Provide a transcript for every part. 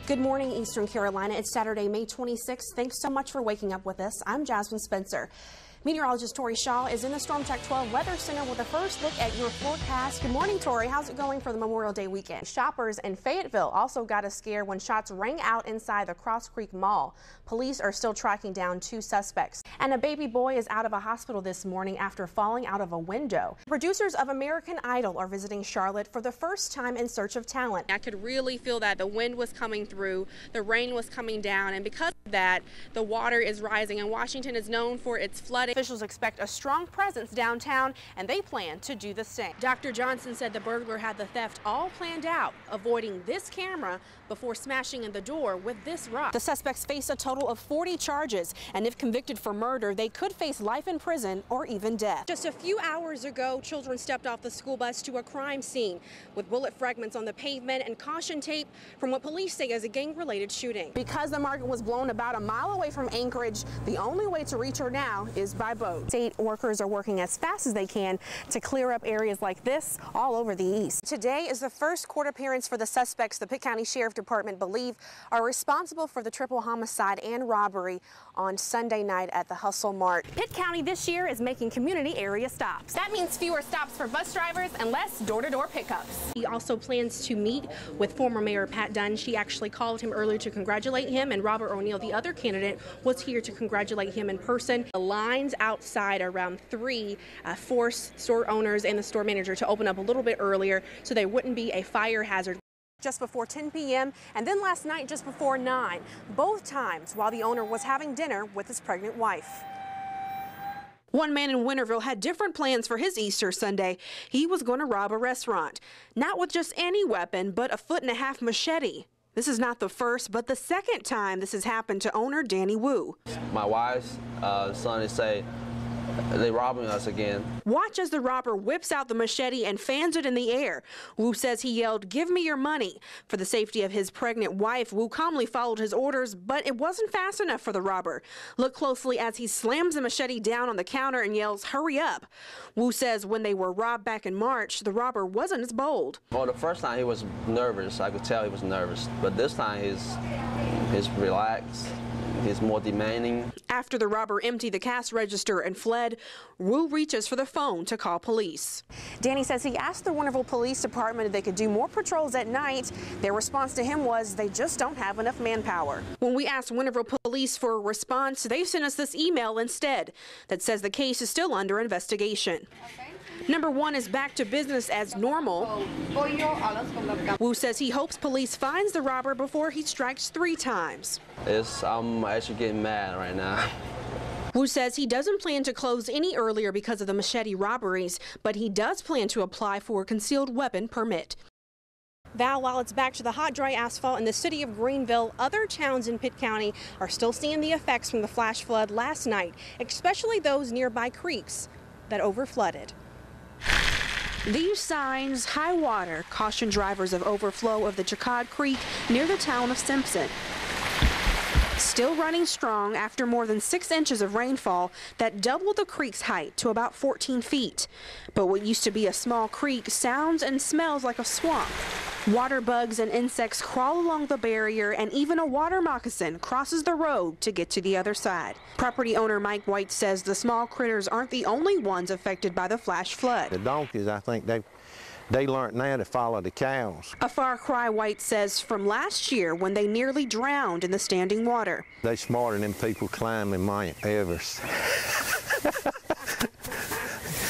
Good morning, Eastern Carolina. It's Saturday, May 26th. Thanks so much for waking up with us. I'm Jasmine Spencer. Meteorologist Tori Shaw is in the Storm Tech 12 Weather Center with a first look at your forecast. Good morning, Tori. How's it going for the Memorial Day weekend? Shoppers in Fayetteville also got a scare when shots rang out inside the Cross Creek Mall. Police are still tracking down 2 suspects. And a baby boy is out of a hospital this morning after falling out of a window. Producers of American Idol are visiting Charlotte for the first time in search of talent. I could really feel that the wind was coming through, the rain was coming down, and because of that, the water is rising, and Washington is known for its flooding. Officials expect a strong presence downtown, and they plan to do the same. Dr. Johnson said the burglar had the theft all planned out, avoiding this camera before smashing in the door with this rock. The suspects face a total of 40 charges, and if convicted for murder, they could face life in prison or even death. Just a few hours ago, children stepped off the school bus to a crime scene with bullet fragments on the pavement and caution tape from what police say is a gang-related shooting. Because the market was blown about a mile away from Anchorage, the only way to reach her now is by boat. State workers are working as fast as they can to clear up areas like this all over the east. Today is the first court appearance for the suspects the Pitt County Sheriff Department believe are responsible for the triple homicide and robbery on Sunday night at the Hustle Mart. Pitt County this year is making community area stops. That means fewer stops for bus drivers and less door-to-door pickups. He also plans to meet with former Mayor Pat Dunn. She actually called him earlier to congratulate him, and Robert O'Neill, the other candidate, was here to congratulate him in person. The lines outside around 3 forced store owners and the store manager to open up a little bit earlier so there wouldn't be a fire hazard. Just before 10 p.m. and then last night just before 9, both times while the owner was having dinner with his pregnant wife. One man in Winterville had different plans for his Easter Sunday. He was going to rob a restaurant, not with just any weapon, but a 1.5-foot machete. This is not the first, but the second time this has happened to owner Danny Wu. My wife's son is saying, they're robbing us again. Watch as the robber whips out the machete and fans it in the air. Wu says he yelled, "Give me your money." For the safety of his pregnant wife, Wu calmly followed his orders, but it wasn't fast enough for the robber. Look closely as he slams the machete down on the counter and yells, "Hurry up." Wu says when they were robbed back in March, the robber wasn't as bold. Well, the first time he was nervous. I could tell he was nervous. But this time he's relaxed. He's more demanding. After the robber emptied the cash register and fled, Wu reaches for the phone to call police. Danny says he asked the Winterville Police Department if they could do more patrols at night. Their response to him was they just don't have enough manpower. When we asked Winterville Police for a response, they sent us this email instead that says the case is still under investigation. Okay. Number 1 is back to business as normal. Wu says he hopes police finds the robber before he strikes 3 times. I'm actually getting mad right now. Wu says he doesn't plan to close any earlier because of the machete robberies, but he does plan to apply for a concealed weapon permit. Val, while it's back to the hot, dry asphalt in the city of Greenville, other towns in Pitt County are still seeing the effects from the flash flood last night, especially those nearby creeks that overflooded. These signs, high water, caution drivers of overflow of the Chicod Creek near the town of Simpson. Still running strong after more than 6 inches of rainfall that doubled the creek's height to about 14 feet. But what used to be a small creek sounds and smells like a swamp. Water bugs and insects crawl along the barrier, and even a water moccasin crosses the road to get to the other side. Property owner Mike White says the small critters aren't the only ones affected by the flash flood. The donkeys, I think they learned now to follow the cows. A far cry, White says, from last year when they nearly drowned in the standing water. They smarter than people climbing Mount Everest.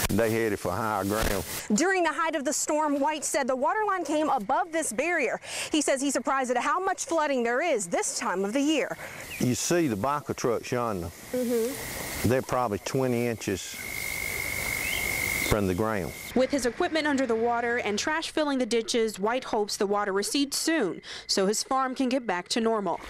They headed for higher ground. During the height of the storm, White said the water line came above this barrier. He says he's surprised at how much flooding there is this time of the year. You see the Baca trucks yonder. They're probably 20 inches from the ground. With his equipment under the water and trash filling the ditches, White hopes the water recedes soon so his farm can get back to normal.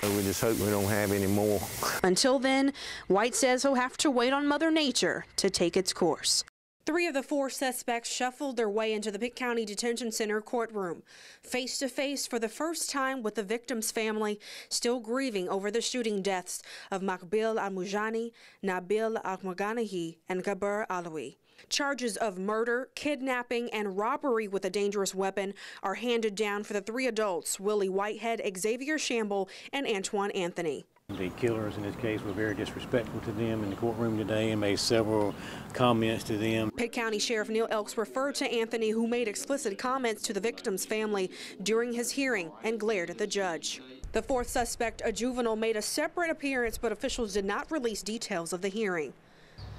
We just hope we don't have any more. Until then, White says he'll have to wait on Mother Nature to take its course. 3 of the 4 suspects shuffled their way into the Pitt County Detention Center courtroom, face to face for the first time with the victim's family, still grieving over the shooting deaths of Makbil Al-Mujani, Nabil Al-Morganahi, and Gabir Alawi. Charges of murder, kidnapping, and robbery with a dangerous weapon are handed down for the 3 adults, Willie Whitehead, Xavier Shamble, and Antoine Anthony. The killers in this case were very disrespectful to them in the courtroom today and made several comments to them. Pitt County Sheriff Neil Elks referred to Anthony, who made explicit comments to the victim's family during his hearing and glared at the judge. The 4th suspect, a juvenile, made a separate appearance, but officials did not release details of the hearing.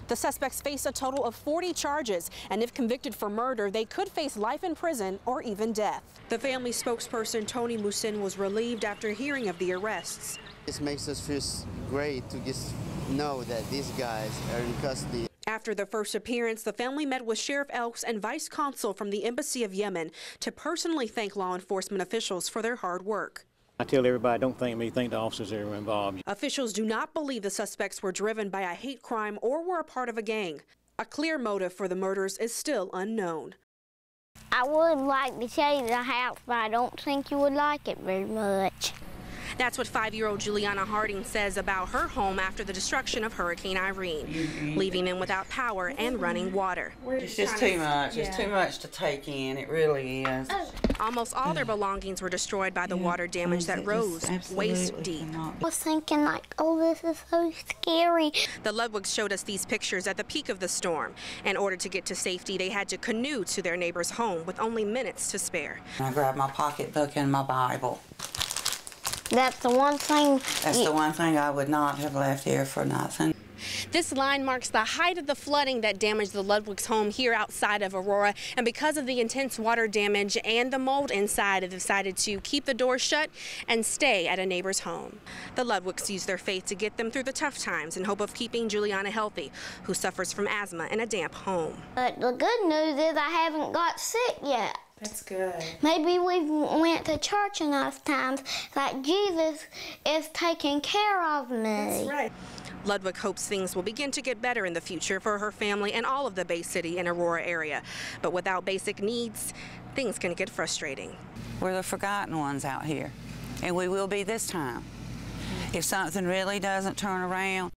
The suspects face a total of 40 charges, and if convicted for murder, they could face life in prison or even death. The family spokesperson, Tony Musin, was relieved after hearing of the arrests. This makes us feel great to just know that these guys are in custody. After the first appearance, the family met with Sheriff Elks and Vice Consul from the Embassy of Yemen to personally thank law enforcement officials for their hard work. I tell everybody, don't thank me, thank the officers that were involved. Officials do not believe the suspects were driven by a hate crime or were a part of a gang. A clear motive for the murders is still unknown. I would like to show you the house, but I don't think you would like it very much. That's what 5-year-old Juliana Harding says about her home after the destruction of Hurricane Irene, leaving them without power and running water. It's just too much. It's too much to take in. It really is. Almost all their belongings were destroyed by the water damage that rose waist deep. I was thinking like, oh, this is so scary. The Ludwigs showed us these pictures at the peak of the storm. In order to get to safety, they had to canoe to their neighbor's home with only minutes to spare. I grabbed my pocketbook and my Bible. That's the one thing. That's the one thing I would not have left here for nothing. This line marks the height of the flooding that damaged the Ludwigs' home here outside of Aurora, and because of the intense water damage and the mold inside, they decided to keep the doors shut and stay at a neighbor's home. The Ludwigs used their faith to get them through the tough times in hope of keeping Juliana healthy, who suffers from asthma in a damp home. But the good news is I haven't got sick yet. That's good. Maybe we went to church enough times that Jesus is taking care of me. That's right. Ludwig hopes things will begin to get better in the future for her family and all of the Bay City and Aurora area. But without basic needs, things can get frustrating. We're the forgotten ones out here, and we will be this time if something really doesn't turn around.